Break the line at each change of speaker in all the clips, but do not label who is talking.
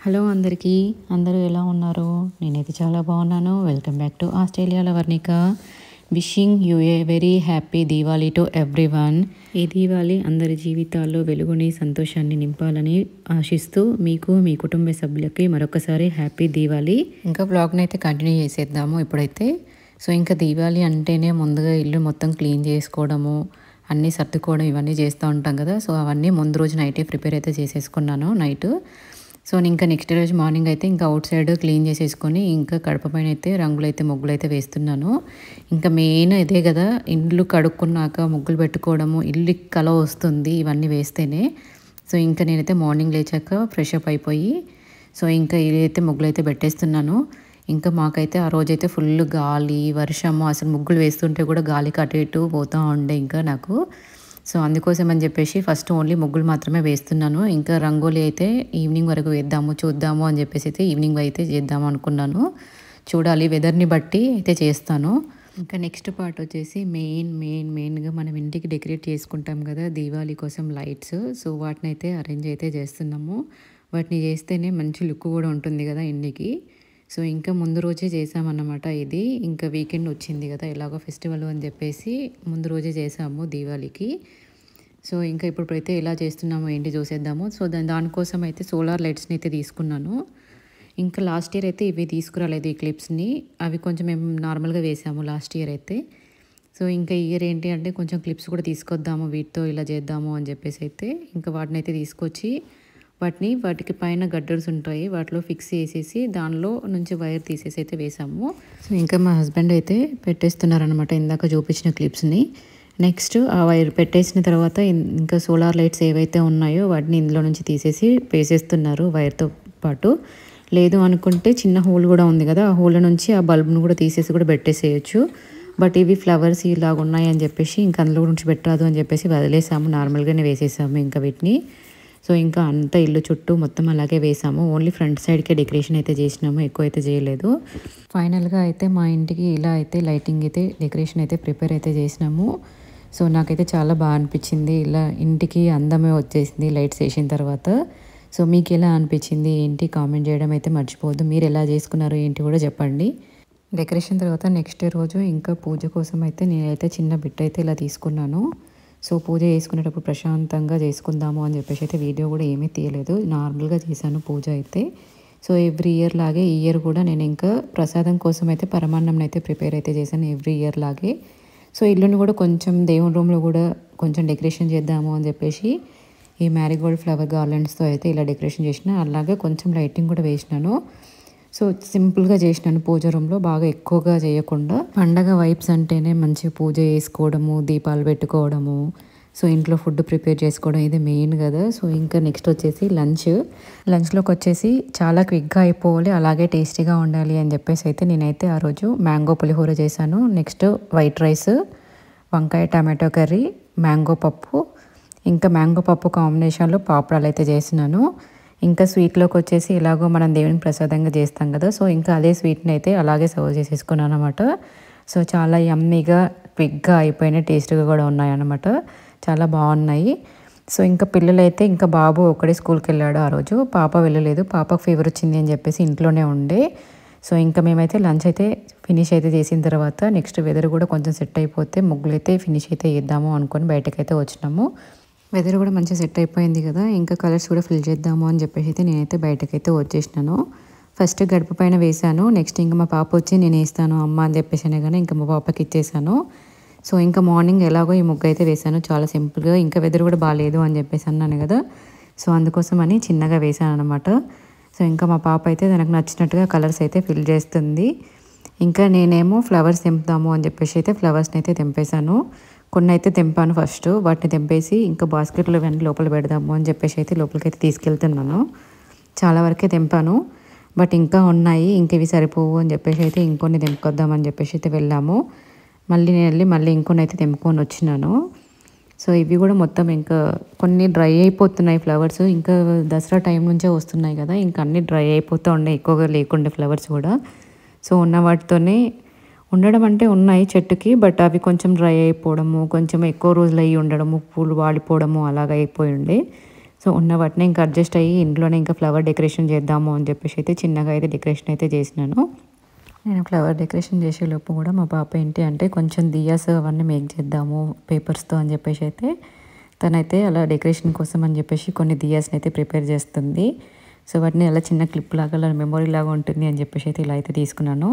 Hello అందరికీ. అందరూ ఎలా ఉన్నారు? నేనైతే చాలా బాగున్నాను. వెల్కమ్ బ్యాక్ టు ఆస్ట్రేలియాలో Varnika. Wishing you a very happy Diwali to everyone. ఈ దీవాళీ అందరి జీవితాల్లో వెలుగుని, సంతోషాన్ని నింపాలని ఆశిస్తూ మీకు, మీ కుటుంబ సభ్యులకి మరొకసారి హ్యాపీ దీవాళీ. ఇంకా బ్లాగ్ని అయితే కంటిన్యూ చేసేద్దాము ఇప్పుడైతే. సో ఇంకా దీవాళీ అంటేనే ముందుగా ఇల్లు మొత్తం క్లీన్ చేసుకోవడము, అన్నీ సర్దుకోవడం ఇవన్నీ చేస్తూ ఉంటాం కదా. సో అవన్నీ ముందు రోజు నైటే ప్రిపేర్ అయితే చేసేసుకున్నాను నైట్. సో ఇంకా నెక్స్ట్ రోజు మార్నింగ్ అయితే ఇంకా అవుట్ సైడ్ క్లీన్ చేసేసుకొని ఇంకా కడప పైన అయితే రంగులైతే ముగ్గులు అయితే వేస్తున్నాను. ఇంకా మెయిన్ ఇదే కదా, ఇల్లు కడుక్కున్నాక ముగ్గులు పెట్టుకోవడము, ఇల్లు కల వస్తుంది ఇవన్నీ వేస్తేనే. సో ఇంకా నేనైతే మార్నింగ్ లేచాక ఫ్రెష్ అప్ అయిపోయి సో ఇంకా ఇదైతే ముగ్గులు అయితే పెట్టేస్తున్నాను. ఇంకా మాకైతే ఆ రోజైతే ఫుల్ గాలి, వర్షము, అసలు ముగ్గులు వేస్తుంటే కూడా గాలికి అటు ఇటు పోతూ ఉండే ఇంకా నాకు. సో అందుకోసం అని చెప్పేసి ఫస్ట్ ఓన్లీ ముగ్గులు మాత్రమే వేస్తున్నాను. ఇంకా రంగోలీ అయితే ఈవినింగ్ వరకు వేద్దాము చూద్దాము అని చెప్పేసి అయితే ఈవినింగ్ అయితే చేద్దాము అనుకున్నాను. చూడాలి, వెదర్ని బట్టి అయితే చేస్తాను. ఇంకా నెక్స్ట్ పార్ట్ వచ్చేసి మెయిన్గా మనం ఇంటికి డెకరేట్ చేసుకుంటాం కదా దీవాళీ కోసం లైట్స్. సో వాటిని అయితే అరేంజ్ అయితే చేస్తున్నాము. వాటిని చేస్తేనే మంచి లుక్ కూడా ఉంటుంది కదా ఇంటికి. సో ఇంకా ముందు రోజే చేసామన్నమాట ఇది. ఇంకా వీకెండ్ వచ్చింది కదా, ఎలాగో ఫెస్టివల్ అని చెప్పేసి ముందు రోజే చేసాము దీవాళీకి. సో ఇంకా ఇప్పుడైతే ఎలా చేస్తున్నామో ఏంటి చూసేద్దాము. సో దానికోసం అయితే సోలార్ లైట్స్ని అయితే తీసుకున్నాను. ఇంకా లాస్ట్ ఇయర్ అయితే ఇవి తీసుకురాలేదు ఈ క్లిప్స్ని, అవి కొంచెం మేము నార్మల్గా వేసాము లాస్ట్ ఇయర్ అయితే. సో ఇంకా ఈ ఇయర్ ఏంటి అంటే కొంచెం క్లిప్స్ కూడా తీసుకొద్దాము, వీటితో ఇలా చేద్దాము అని చెప్పేసి అయితే ఇంకా వాటిని అయితే తీసుకొచ్చి వాటికి పైన గడ్డర్స్ ఉంటాయి, వాటిలో ఫిక్స్ చేసేసి దానిలో నుంచి వైర్ తీసేసి అయితే వేసాము. సో ఇంకా మా హస్బెండ్ అయితే పెట్టేస్తున్నారనమాట ఇందాక చూపించిన క్లిప్స్ని. నెక్స్ట్ ఆ వైర్ పెట్టేసిన తర్వాత ఇంకా సోలార్ లైట్స్ ఏవైతే ఉన్నాయో వాటిని ఇందులో నుంచి తీసేసి వేసేస్తున్నారు వైర్తో పాటు. లేదు అనుకుంటే చిన్న హోల్ కూడా ఉంది కదా, ఆ హోల్ నుంచి ఆ బల్బ్ను కూడా తీసేసి కూడా పెట్టేసేయచ్చు. బట్ ఇవి ఫ్లవర్స్ ఇలాగ ఉన్నాయి అని చెప్పేసి ఇంకా అందులో నుంచి పెట్టరాదు అని చెప్పేసి వదిలేసాము, నార్మల్గానే వేసేసాము ఇంకా వీటిని. సో ఇంకా అంతా ఇల్లు చుట్టూ మొత్తం అలాగే వేసాము. ఓన్లీ ఫ్రంట్ సైడ్కే డెకరేషన్ అయితే చేసినాము, ఎక్కువ అయితే చేయలేదు. ఫైనల్గా అయితే మా ఇంటికి ఇలా అయితే లైటింగ్ అయితే డెకరేషన్ అయితే ప్రిపేర్ అయితే చేసినాము. సో నాకైతే చాలా బాగా అనిపించింది, ఇలా ఇంటికి అందమే వచ్చేసింది లైట్స్ వేసిన తర్వాత. సో మీకు ఎలా అనిపించింది ఏంటి కామెంట్ చేయడం అయితే మర్చిపోవద్దు. మీరు ఎలా చేసుకున్నారు ఏంటి కూడా చెప్పండి. డెకరేషన్ తర్వాత నెక్స్ట్ రోజు ఇంకా పూజ కోసం అయితే నేనైతే చిన్న బిట్ అయితే ఇలా తీసుకున్నాను. సో పూజ చేసుకునేటప్పుడు ప్రశాంతంగా చేసుకుందాము అని చెప్పేసి అయితే వీడియో కూడా ఏమీ తీయలేదు, నార్మల్గా చేశాను పూజ అయితే. సో ఎవ్రీ ఇయర్ లాగే ఈ ఇయర్ కూడా నేను ఇంకా ప్రసాదం కోసం అయితే పరమాన్నం అయితే ప్రిపేర్ అయితే చేశాను ఎవ్రీ ఇయర్ లాగే. సో ఇల్లుని కూడా కొంచెం దేవుని రూమ్లో కూడా కొంచెం డెకరేషన్ చేద్దాము అని చెప్పేసి ఈ మ్యారీగోల్డ్ ఫ్లవర్ గార్లెండ్స్తో అయితే ఇలా డెకరేషన్ చేసిన, అలాగే కొంచెం లైటింగ్ కూడా వేసినాను. సో సింపుల్గా చేసినాను పూజ రూమ్లో, బాగా ఎక్కువగా చేయకుండా. పండగ వైబ్స్ అంటేనే మంచి పూజ చేసుకోవడము, దీపాలు పెట్టుకోవడము, సో ఇంట్లో ఫుడ్ ప్రిపేర్ చేసుకోవడం ఇది మెయిన్ కదా. సో ఇంకా నెక్స్ట్ వచ్చేసి లంచ్లోకి వచ్చేసి చాలా క్విక్గా అయిపోవాలి, అలాగే టేస్టీగా ఉండాలి అని చెప్పేసి అయితే నేనైతే ఆ రోజు మ్యాంగో పులిహోర చేశాను. నెక్స్ట్ వైట్ రైస్, వంకాయ టమాటో కర్రీ, మ్యాంగో పప్పు, ఇంకా మ్యాంగో పప్పు కాంబినేషన్లో పాపడాలు అయితే చేసినాను. ఇంకా స్వీట్లోకి వచ్చేసి ఇలాగో మనం దేవునికి ప్రసాదంగా చేస్తాం కదా, సో ఇంకా అదే స్వీట్ని అయితే అలాగే సర్వ్ చేసేసుకున్నాను అనమాట. సో చాలా యమ్మీగా క్విక్గా అయిపోయినాయి, టేస్ట్గా కూడా ఉన్నాయి అన్నమాట, చాలా బాగున్నాయి. సో ఇంకా పిల్లలైతే ఇంకా బాబు ఒక్కడే స్కూల్కి వెళ్ళాడు ఆ రోజు, పాప వెళ్ళలేదు, పాపకు ఫీవర్ వచ్చింది అని చెప్పేసి ఇంట్లోనే ఉండే. సో ఇంకా మేమైతే లంచ్ అయితే ఫినిష్ అయితే చేసిన తర్వాత నెక్స్ట్ వెదర్ కూడా కొంచెం సెట్ అయిపోతే ముగ్గులు అయితే ఫినిష్ అయితే చేద్దాము అనుకొని బయటకైతే వచ్చినాము. వెదర్ కూడా మంచిగా సెట్ అయిపోయింది కదా, ఇంకా కలర్స్ కూడా ఫిల్ చేద్దాము అని చెప్పేసి అయితే నేనైతే బయటకైతే వచ్చేసినాను. ఫస్ట్ గడప పైన వేసాను, నెక్స్ట్ ఇంకా మా పాప వచ్చి నేను వేస్తాను అమ్మ అని చెప్పేసానే కానీ ఇంకా మా పాపకి ఇచ్చేసాను. సో ఇంకా మార్నింగ్ ఎలాగో ఈ ముగ్గు అయితే వేసాను చాలా సింపుల్గా, ఇంకా వెదర్ కూడా బాగాలేదు అని చెప్పేసి అన్నాను కదా, సో అందుకోసం అని చిన్నగా వేసాను అనమాట. సో ఇంకా మా పాప అయితే తనకు నచ్చినట్టుగా కలర్స్ అయితే ఫిల్ చేస్తుంది. ఇంకా నేనేమో ఫ్లవర్స్ తెంపుదాము అని చెప్పేసి అయితే ఫ్లవర్స్ని అయితే తెంపేశాను. కొన్ని అయితే తెంపాను ఫస్ట్, వాటిని తెంపేసి ఇంకా బాస్కెట్లో ఇవన్నీ లోపల పెడదాము అని చెప్పేసి అయితే లోపలికి అయితే తీసుకెళ్తున్నాను. చాలా వరకే తెంపాను, బట్ ఇంకా ఉన్నాయి, ఇంక ఇవి సరిపోవు అని చెప్పేసి అయితే ఇంకొన్ని తెంపుకొద్దామని చెప్పేసి అయితే వెళ్ళాము. మళ్ళీ నేను వెళ్ళి మళ్ళీ ఇంకొన్ని అయితే తెంపుకొని వచ్చినాను. సో ఇవి కూడా మొత్తం ఇంకా కొన్ని డ్రై అయిపోతున్నాయి ఫ్లవర్స్, ఇంకా దసరా టైం నుంచే వస్తున్నాయి కదా, ఇంకా అన్నీ డ్రై అయిపోతూ ఉన్నాయి, ఎక్కువగా లేకుండే ఫ్లవర్స్ కూడా. సో ఉన్న వాటితోనే ఉండడం అంటే ఉన్నాయి చెట్టుకి, బట్ అవి కొంచెం డ్రై అయిపోవడము, కొంచెం ఎక్కువ రోజులు అయ్యి ఉండడము, పూలు వాడిపోవడము అలాగ అయిపోయి ఉండే. సో ఉన్న వాటిని ఇంకా అడ్జస్ట్ అయ్యి ఇంట్లోనే ఇంకా ఫ్లవర్ డెకరేషన్ చేద్దాము అని చెప్పేసి అయితే చిన్నగా అయితే డెకరేషన్ అయితే చేసినాను. నేను ఫ్లవర్ డెకరేషన్ చేసేలోపు కూడా మా పాప ఏంటి అంటే కొంచెం దియాస్ అవన్నీ మేక్ చేద్దాము పేపర్స్తో అని చెప్పేసి అయితే తనైతే అలా డెకరేషన్ కోసం అని చెప్పేసి కొన్ని దియాస్ని అయితే ప్రిపేర్ చేస్తుంది. సో వాటిని అలా చిన్న క్లిప్ లాగా అలా మెమొరీ లాగా ఉంటుంది అని చెప్పేసి అయితే ఇలా అయితే తీసుకున్నాను.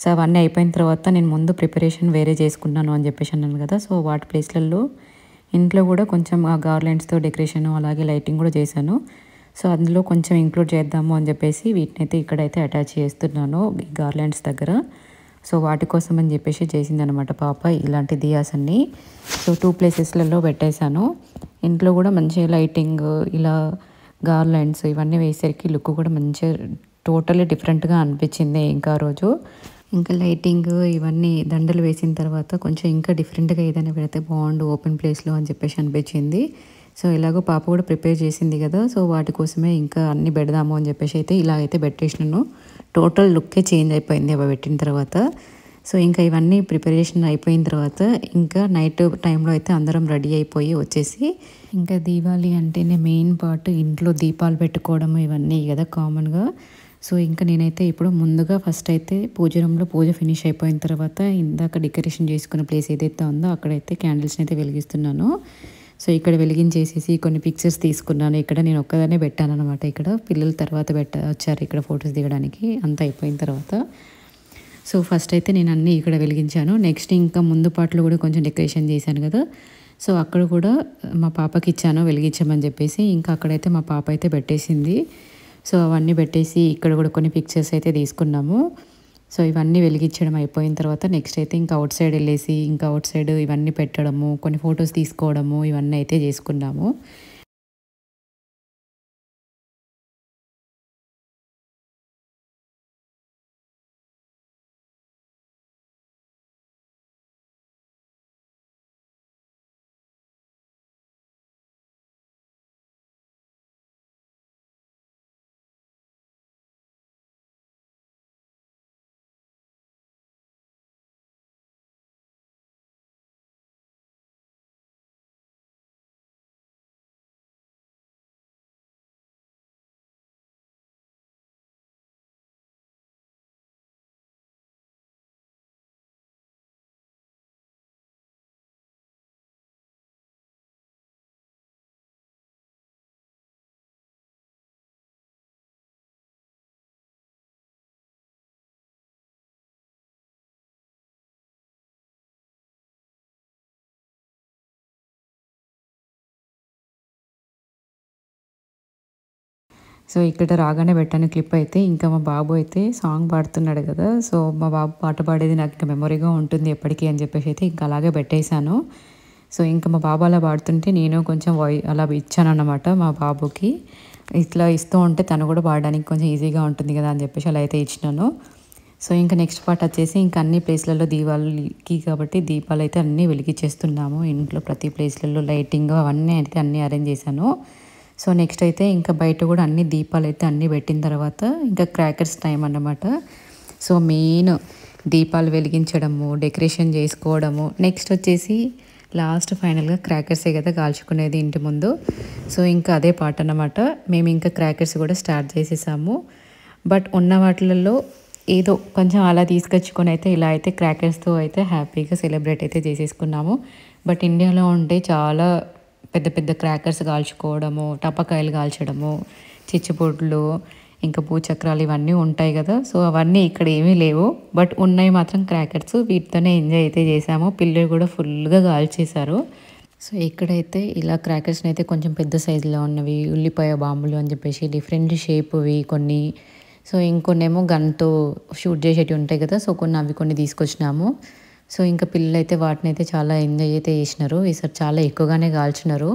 సో అవన్నీ అయిపోయిన తర్వాత నేను ముందు ప్రిపరేషన్ వేరే చేసుకున్నాను అని చెప్పేసి అన్నాను కదా. సో వాటి ప్లేస్లలో ఇంట్లో కూడా కొంచెం ఆ గార్లెండ్స్తో డెకరేషన్ అలాగే లైటింగ్ కూడా చేశాను. సో అందులో కొంచెం ఇంక్లూడ్ చేద్దాము అని చెప్పేసి వీటిని అయితే ఇక్కడైతే అటాచ్ చేస్తున్నాను ఈ గార్లెండ్స్ దగ్గర. సో వాటి కోసం అని చెప్పేసి చేసిందనమాట పాప ఇలాంటి దియాస్ అన్ని. సో 2 ప్లేసెస్లలో పెట్టేశాను. ఇంట్లో కూడా మంచిగా లైటింగ్ ఇలా గార్లెండ్స్ ఇవన్నీ వేసేసరికి లుక్ కూడా మంచిగా టోటల్లీ డిఫరెంట్గా అనిపించింది. ఇంకా రోజు ఇంకా లైటింగ్ ఇవన్నీ దండలు వేసిన తర్వాత కొంచెం ఇంకా డిఫరెంట్గా ఏదైనా పెడితే బాగుండు ఓపెన్ ప్లేస్లో అని చెప్పేసి అనిపించింది. సో ఇలాగో పాప కూడా ప్రిపేర్ చేసింది కదా. సో వాటి కోసమే ఇంకా అన్నీ పెడదాము అని చెప్పేసి అయితే ఇలా అయితే పెట్టేసినాను. టోటల్ లుక్కే చేంజ్ అయిపోయింది అవి పెట్టిన తర్వాత. సో ఇంకా ఇవన్నీ ప్రిపరేషన్ అయిపోయిన తర్వాత ఇంకా నైట్ టైంలో అయితే అందరం రెడీ అయిపోయి వచ్చేసి ఇంకా దీపావళి అంటేనే మెయిన్ పార్ట్ ఇంట్లో దీపాలు పెట్టుకోవడం ఇవన్నీ కదా కామన్గా. సో ఇంకా నేనైతే ఇప్పుడు ముందుగా ఫస్ట్ అయితే పూజ రూమ్లో పూజ ఫినిష్ అయిపోయిన తర్వాత ఇందాక డెకరేషన్ చేసుకున్న ప్లేస్ ఏదైతే ఉందో అక్కడైతే క్యాండిల్స్ని అయితే వెలిగిస్తున్నాను. సో ఇక్కడ వెలిగించేసేసి కొన్ని పిక్చర్స్ తీసుకున్నాను. ఇక్కడ నేను ఒక్కదానే పెట్టాను అనమాట. ఇక్కడ పిల్లలు తర్వాత వచ్చారు ఇక్కడ ఫొటోస్ దిగడానికి అంతా అయిపోయిన తర్వాత. సో ఫస్ట్ అయితే నేను అన్నీ ఇక్కడ వెలిగించాను. నెక్స్ట్ ఇంకా ముందు పాటలో కూడా కొంచెం డెకరేషన్ చేశాను కదా. సో అక్కడ కూడా మా పాపకి ఇచ్చాను వెలిగించమని చెప్పేసి. ఇంకా అక్కడైతే మా పాప అయితే పెట్టేసింది. సో అవన్నీ పెట్టేసి ఇక్కడ కూడా కొన్ని పిక్చర్స్ అయితే తీసుకున్నాము. సో ఇవన్నీ వెలిగించడం అయిపోయిన తర్వాత నెక్స్ట్ అయితే ఇంకా అవుట్ సైడ్ వెళ్ళేసి ఇంకా అవుట్ సైడ్ ఇవన్నీ పెట్టడము కొన్ని ఫొటోస్ తీసుకోవడము ఇవన్నీ అయితే చేసుకున్నాము. సో ఇక్కడ రాగానే పెట్టాను క్లిప్ అయితే. ఇంకా మా బాబు అయితే సాంగ్ పాడుతున్నాడు కదా. సో మా బాబు పాట పాడేది నాకు ఇంకా మెమొరీగా ఉంటుంది ఎప్పటికీ అని చెప్పేసి అయితే ఇంకా అలాగే పెట్టేశాను. సో ఇంకా మా బాబు అలా పాడుతుంటే నేను కొంచెం అలా ఇచ్చాను అన్నమాట మా బాబుకి. ఇట్లా ఇస్తూ ఉంటే తను కూడా పాడడానికి కొంచెం ఈజీగా ఉంటుంది కదా అని చెప్పేసి అలా అయితే ఇచ్చినాను. సో ఇంకా నెక్స్ట్ పార్ట్ వచ్చేసి ఇంకా అన్ని ప్లేస్లలో దీపాలకి కాబట్టి దీపాలు అయితే అన్నీ వెలిగించేస్తున్నాము. ఇంట్లో ప్రతి ప్లేస్లలో లైటింగ్ అవన్నీ అయితే అన్నీ అరేంజ్ చేశాను. సో నెక్స్ట్ అయితే ఇంకా బయట కూడా అన్ని దీపాలు అయితే అన్నీ పెట్టిన తర్వాత ఇంకా క్రాకర్స్ టైం అన్నమాట. సో మెయిన్ దీపాలు వెలిగించడము డెకరేషన్ చేసుకోవడము నెక్స్ట్ వచ్చేసి లాస్ట్ ఫైనల్గా క్రాకర్సే కదా కాల్చుకునేది ఇంటి ముందు. సో ఇంకా అదే పాట అన్నమాట. మేము ఇంకా క్రాకర్స్ కూడా స్టార్ట్ చేసేసాము. బట్ ఉన్న వాటిలలో ఏదో కొంచెం అలా తీసుకొచ్చుకొని అయితే ఇలా అయితే క్రాకర్స్తో అయితే హ్యాపీగా సెలబ్రేట్ అయితే చేసేసుకున్నాము. బట్ ఇండియాలో ఉంటే చాలా పెద్ద పెద్ద క్రాకర్స్ కాల్చుకోవడము టపాకాయలు కాల్చడము చిచ్చుబొడ్లు ఇంకా భూచక్రాలు ఇవన్నీ ఉంటాయి కదా. సో అవన్నీ ఇక్కడ ఏమీ లేవు. బట్ ఉన్నాయి మాత్రం క్రాకర్స్. వీటితోనే ఎంజాయ్ అయితే చేసాము. పిల్లలు కూడా ఫుల్గా కాల్చేశారు. సో ఇక్కడైతే ఇలా క్రాకర్స్ని అయితే కొంచెం పెద్ద సైజులో ఉన్నవి ఉల్లిపాయ బాంబులు అని చెప్పేసి డిఫరెంట్ షేప్వి కొన్ని. సో ఇంకొన్నేమో గన్తో షూట్ చేసేటివి ఉంటాయి కదా. సో అవి కొన్ని తీసుకొచ్చినాము. సో ఇంకా పిల్లలు అయితే వాటిని అయితే చాలా ఎంజాయ్ అయితే చేసినారు. ఈసారి చాలా ఎక్కువగానే కాల్చినారు.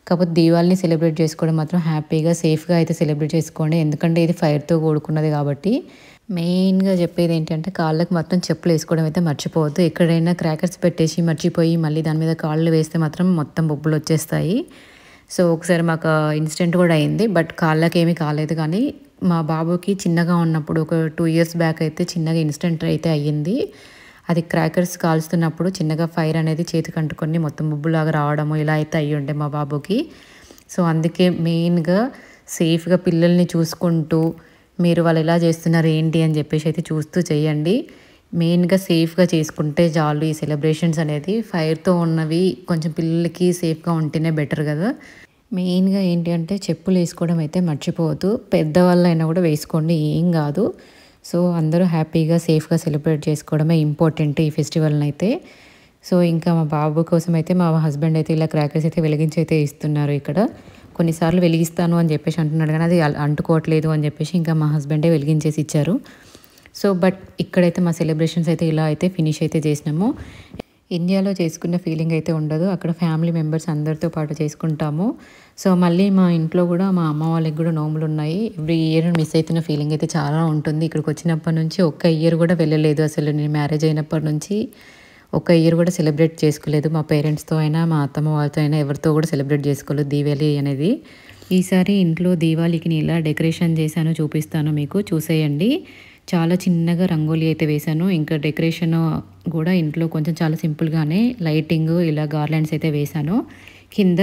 కాకపోతే దీపావళిని సెలబ్రేట్ చేసుకోవడం మాత్రం హ్యాపీగా సేఫ్గా అయితే సెలబ్రేట్ చేసుకోండి. ఎందుకంటే ఇది ఫైర్తో కూడుకున్నది కాబట్టి. మెయిన్గా చెప్పేది ఏంటంటే కాళ్ళకి మాత్రం చెప్పులు వేసుకోవడం అయితే మర్చిపోవద్దు. ఎక్కడైనా క్రాకర్స్ పెట్టేసి మర్చిపోయి మళ్ళీ దాని మీద కాళ్ళు వేస్తే మాత్రం మొత్తం బొబ్బులు వచ్చేస్తాయి. సో ఒకసారి మాకు ఇన్సిడెంట్ కూడా అయింది. బట్ కాళ్ళకి ఏమీ కాలేదు. కానీ మా బాబుకి చిన్నగా ఉన్నప్పుడు ఒక 2 years బ్యాక్ అయితే చిన్నగా ఇన్సిడెంట్ అయితే అయ్యింది. అది క్రాకర్స్ కాల్స్తున్నప్పుడు చిన్నగా ఫైర్ అనేది చేతికి అంటుకొని మొత్తం బొబ్బులాగా రావడము ఇలా అయితే అయ్యి ఉండే మా బాబుకి. సో అందుకే మెయిన్గా సేఫ్గా పిల్లల్ని చూసుకుంటూ మీరు వాళ్ళు ఎలా చేస్తున్నారు ఏంటి అని చెప్పేసి అయితే చూస్తూ చేయండి. మెయిన్గా సేఫ్గా చేసుకుంటే చాలు. ఈ సెలబ్రేషన్స్ అనేది ఫైర్తో ఉన్నవి కొంచెం పిల్లలకి సేఫ్గా ఉంటేనే బెటర్ కదా. మెయిన్గా ఏంటి అంటే చెప్పులు వేసుకోవడం అయితే మర్చిపోవద్దు. పెద్దవాళ్ళైనా కూడా వేసుకోండి, ఏం కాదు. సో అందరూ హ్యాపీగా సేఫ్గా సెలబ్రేట్ చేసుకోవడమే ఇంపార్టెంట్ ఈ ఫెస్టివల్ని అయితే. సో ఇంకా మా బాబు కోసం అయితే మా హస్బెండ్ అయితే ఇలా క్రాకర్స్ అయితే వెలిగించి అయితే ఇస్తున్నారు ఇక్కడ. కొన్నిసార్లు వెలిగిస్తాను అని చెప్పేసి అంటున్నాడు, కానీ అది అంటుకోవట్లేదు అని చెప్పేసి ఇంకా మా హస్బెండే వెలిగించేసి ఇచ్చారు. సో బట్ ఇక్కడైతే మా సెలబ్రేషన్స్ అయితే ఇలా అయితే ఫినిష్ అయితే చేసినాము. ఇండియాలో చేసుకున్న ఫీలింగ్ అయితే ఉండదు. అక్కడ ఫ్యామిలీ మెంబర్స్ అందరితో పాటు చేసుకుంటాము. సో మళ్ళీ మా ఇంట్లో కూడా మా అమ్మ వాళ్ళకి కూడా నోములు ఉన్నాయి. ఎవ్రీ ఇయర్ మిస్ అవుతున్న ఫీలింగ్ అయితే చాలా ఉంటుంది. ఇక్కడికి వచ్చినప్పటి నుంచి ఒక్క ఇయర్ కూడా వెళ్ళలేదు. అసలు నేను మ్యారేజ్ అయినప్పటి నుంచి ఒక ఇయర్ కూడా సెలబ్రేట్ చేసుకోలేదు. మా పేరెంట్స్తో అయినా మా అత్తమ్మ వాళ్ళతో అయినా ఎవరితో కూడా సెలబ్రేట్ చేసుకోలేదు దీవాలి అనేది. ఈసారి ఇంట్లో దీవాళికి నేను ఇలా డెకరేషన్ చేశాను, చూపిస్తాను మీకు, చూసేయండి. చాలా చిన్నగా రంగోలీ అయితే వేశాను. ఇంకా డెకరేషన్ కూడా ఇంట్లో కొంచెం చాలా సింపుల్గానే లైటింగ్ ఇలా గార్లాండ్స్ అయితే వేశాను. కింద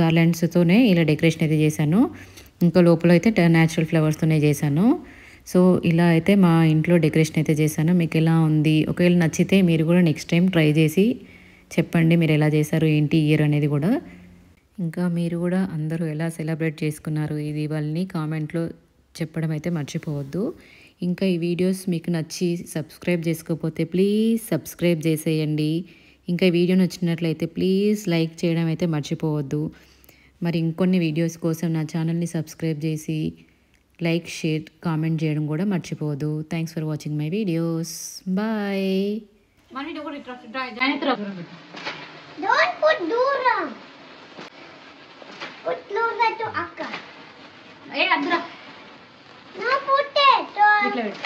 గార్లాండ్స్తోనే ఇలా డెకరేషన్ అయితే చేశాను. ఇంకా లోపల అయితే న్యాచురల్ ఫ్లవర్స్తోనే చేశాను. సో ఇలా అయితే మా ఇంట్లో డెకరేషన్ అయితే చేశాను. మీకు ఎలా ఉంది? ఒకవేళ నచ్చితే మీరు కూడా నెక్స్ట్ టైం ట్రై చేసి చెప్పండి మీరు ఎలా చేశారు ఏంటి ఇయర్ అనేది కూడా. ఇంకా మీరు కూడా అందరూ ఎలా సెలబ్రేట్ చేసుకున్నారు ఈ దీపావళిని కామెంట్లో చెప్పడం అయితే మర్చిపోవద్దు. ఇంకా ఈ వీడియోస్ మీకు నచ్చి సబ్స్క్రైబ్ చేసుకోకపోతే ప్లీజ్ సబ్స్క్రైబ్ చేసేయండి. ఇంకా ఈ వీడియో నచ్చినట్లయితే ప్లీజ్ లైక్ చేయడం అయితే మర్చిపోవద్దు. మరి ఇంకొన్ని వీడియోస్ కోసం నా ఛానల్ని సబ్స్క్రైబ్ చేసి లైక్, షేర్, కామెంట్ చేయడం కూడా మర్చిపోవద్దు. Thanks for watching my videos. Bye.
Don't put Dura. Put closer to Akka. Hey, Adra. No, put it.